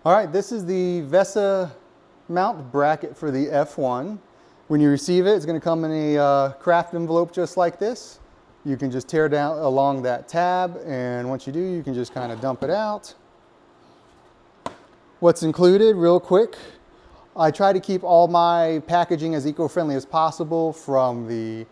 All right, this is the VESA mount bracket for the F1. When you receive it, it's going to come in a craft envelope just like this. You can just tear down along that tab, and once you do, you can just kind of dump it out. What's included, real quick, I try to keep all my packaging as eco-friendly as possible, from the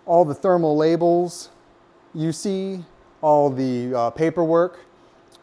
all the thermal labels you see, all the paperwork,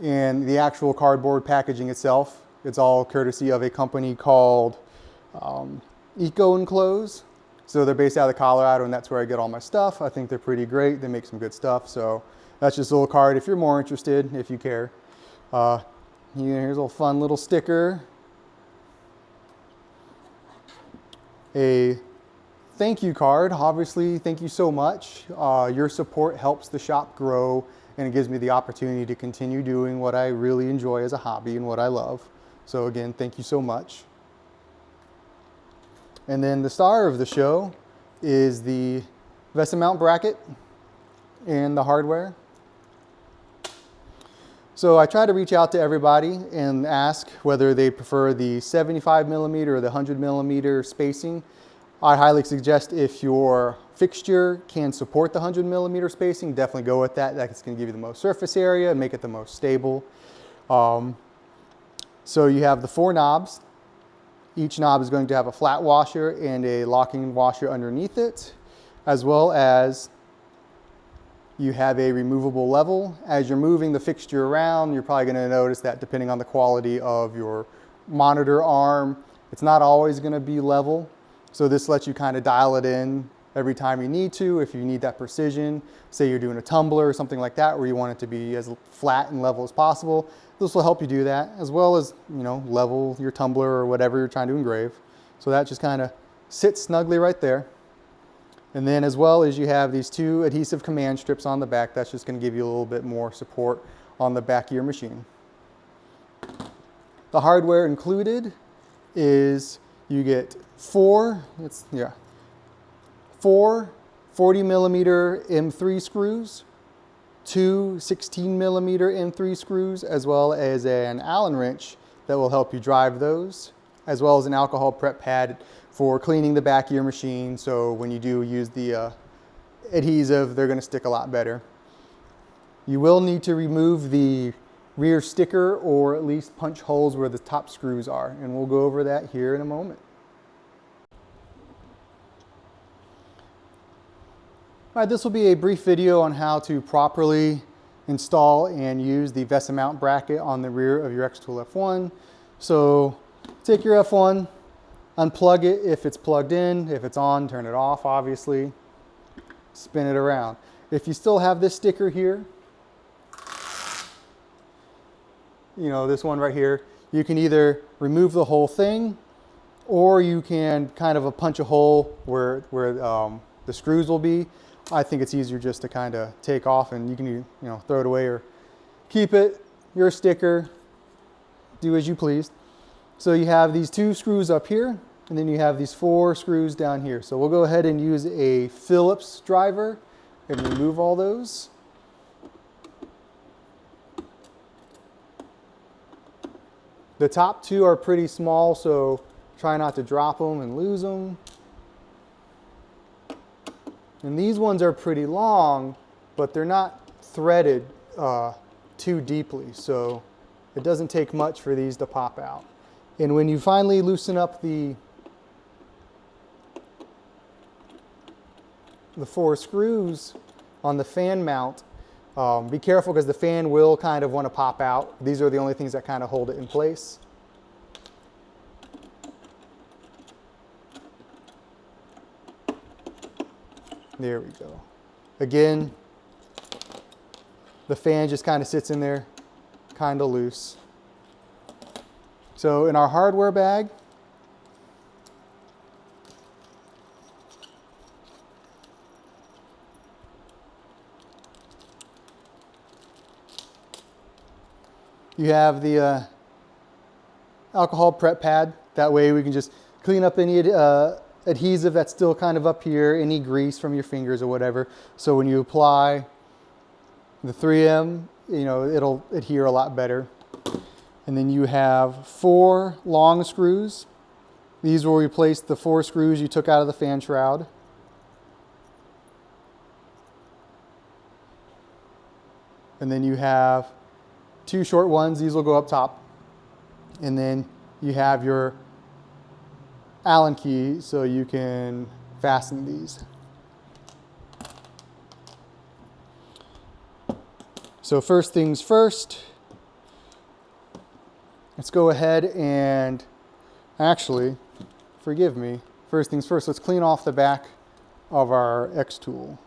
and the actual cardboard packaging itself. It's all courtesy of a company called Eco Enclose. So they're based out of Colorado, and that's where I get all my stuff. I think they're pretty great. They make some good stuff. So that's just a little card if you're more interested, if you care. Here's a fun little sticker. A thank you card. Obviously, thank you so much. Your support helps the shop grow, and it gives me the opportunity to continue doing what I really enjoy as a hobby and what I love. So again, thank you so much. And then the star of the show is the VESA mount bracket and the hardware. So I try to reach out to everybody and ask whether they prefer the 75mm or the 100mm spacing. I highly suggest, if your fixture can support the 100mm spacing, definitely go with that. That's going to give you the most surface area and make it the most stable. So you have the 4 knobs. Each knob is going to have a flat washer and a locking washer underneath it, as well as you have a removable level. As you're moving the fixture around, you're probably going to notice that depending on the quality of your monitor arm, it's not always going to be level. So this lets you kind of dial it in every time you need to. If you need that precision, say you're doing a tumbler or something like that, where you want it to be as flat and level as possible, this will help you do that, as well as, you know, level your tumbler or whatever you're trying to engrave. So that just kind of sits snugly right there. And then, as well as, you have these 2 adhesive command strips on the back. That's just going to give you a little bit more support on the back of your machine. The hardware included is you get 4 40mm M3 screws, 2 16mm M3 screws, as well as an Allen wrench that will help you drive those, as well as an alcohol prep pad for cleaning the back of your machine. So when you do use the adhesive, they're going to stick a lot better. You will need to remove the rear sticker, or at least punch holes where the top screws are, and we'll go over that here in a moment. All right, this will be a brief video on how to properly install and use the VESA mount bracket on the rear of your X-Tool F1. So take your F1, unplug it if it's plugged in. If it's on, turn it off, obviously. Spin it around. If you still have this sticker here, you know, this one right here, you can either remove the whole thing, or you can kind of punch a hole where the screws will be. I think it's easier just to kind of take off, and you can, you know, throw it away or keep it. Your sticker, do as you please. So you have these 2 screws up here, and then you have these 4 screws down here. So we'll go ahead and use a Phillips driver and remove all those. The top 2 are pretty small, so try not to drop them and lose them. And these ones are pretty long, but they're not threaded too deeply, so it doesn't take much for these to pop out. And when you finally loosen up the 4 screws on the fan mount, be careful, because the fan will kind of want to pop out. These are the only things that kind of hold it in place. There we go. Again, the fan just kind of sits in there, kind of loose. So in our hardware bag, you have the alcohol prep pad. That way we can just clean up any adhesive that's still kind of up here, any grease from your fingers or whatever. So when you apply the 3M, you know, it'll adhere a lot better. And then you have 4 long screws. These will replace the 4 screws you took out of the fan shroud. And then you have 2 short ones. These will go up top. And then you have your Allen key so you can fasten these. So first things first, let's go ahead and actually, forgive me, first things first, let's clean off the back of our X tool.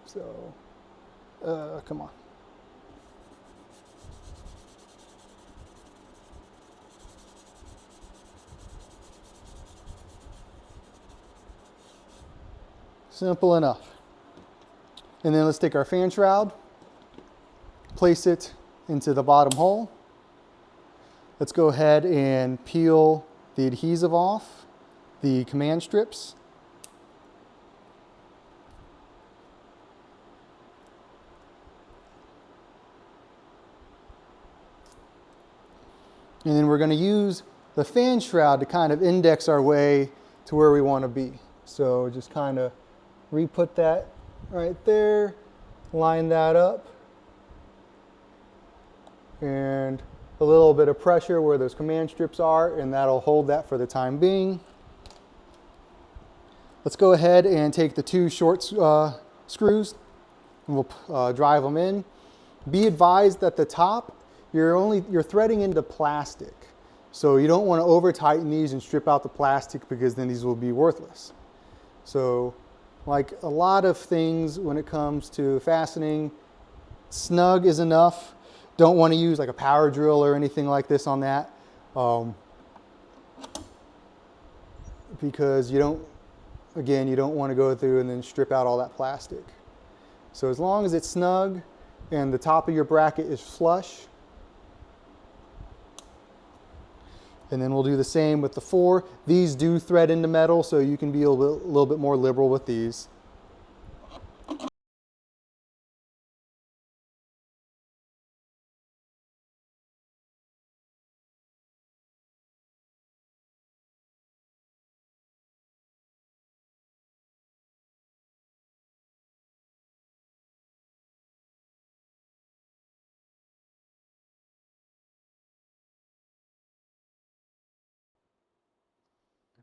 So, come on. Simple enough. And then let's take our fan shroud, place it into the bottom hole. Let's go ahead and peel the adhesive off the command strips. And then we're going to use the fan shroud to kind of index our way to where we want to be. So just kind of re-put that right there, line that up, and a little bit of pressure where those command strips are, and that'll hold that for the time being. Let's go ahead and take the 2 short screws, and we'll drive them in. Be advised that the top, you're threading into plastic. So you don't want to over tighten these and strip out the plastic, because then these will be worthless. So like a lot of things when it comes to fastening, snug is enough. Don't want to use like a power drill or anything like this on that, because you don't want to go through and then strip out all that plastic. So as long as it's snug and the top of your bracket is flush. And then we'll do the same with the 4. These do thread into metal, so you can be a little bit more liberal with these.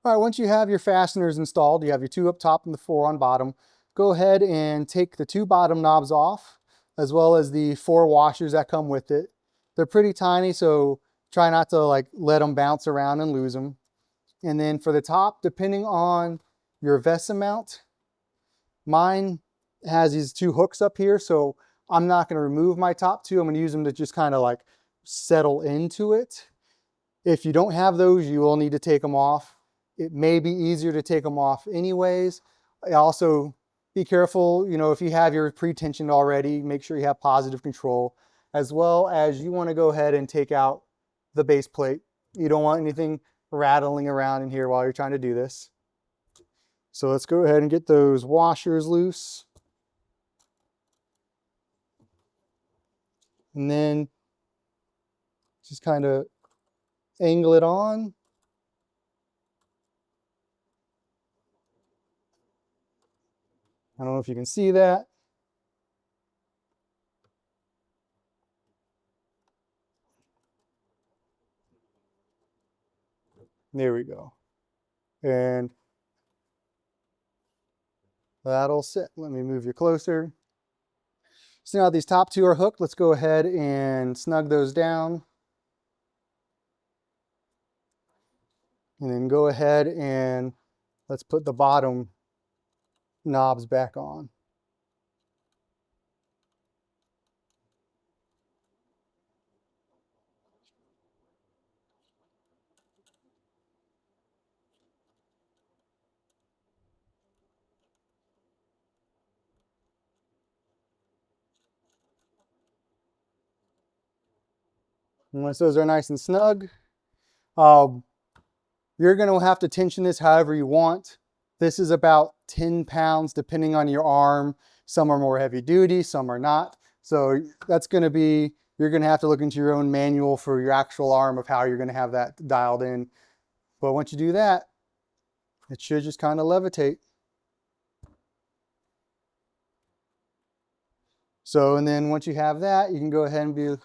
All right, once you have your fasteners installed, you have your 2 up top and the 4 on bottom, go ahead and take the 2 bottom knobs off, as well as the 4 washers that come with it. They're pretty tiny, so try not to like let them bounce around and lose them. And then for the top, depending on your VESA mount, mine has these 2 hooks up here, so I'm not going to remove my top 2. I'm going to use them to just kind of like settle into it. If you don't have those, you will need to take them off. It may be easier to take them off anyways. Also, be careful, if you have your pre-tensioned already, make sure you have positive control, as well as you want to go ahead and take out the base plate. You don't want anything rattling around in here while you're trying to do this. So let's go ahead and get those washers loose. And then just kind of angle it on. I don't know if you can see that. There we go. And that'll sit. Let me move you closer. So now these top 2 are hooked. Let's go ahead and snug those down. And then go ahead and let's put the bottom knobs back on. And once those are nice and snug, you're going to have to tension this however you want. This is about 10 pounds depending on your arm. Some are more heavy duty, some are not. So that's going to be, you're going to have to look into your own manual for your actual arm of how you're going to have that dialed in. But once you do that, it should just kind of levitate. So, and then once you have that, you can go ahead and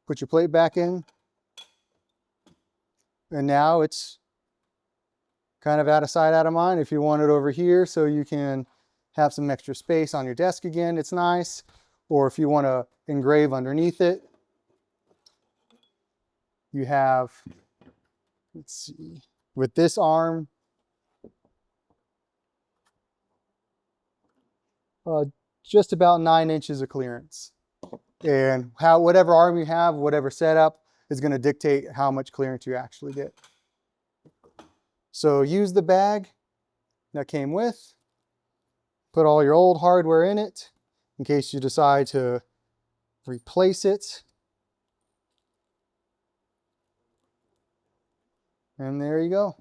put your plate back in. And now it's kind of out of sight, out of mind. If you want it over here so you can have some extra space on your desk again, it's nice. Or if you want to engrave underneath it, you have, let's see, with this arm, just about 9 inches of clearance. And whatever arm you have, whatever setup, is going to dictate how much clearance you actually get. So use the bag that came with, put all your old hardware in it in case you decide to replace it. And there you go.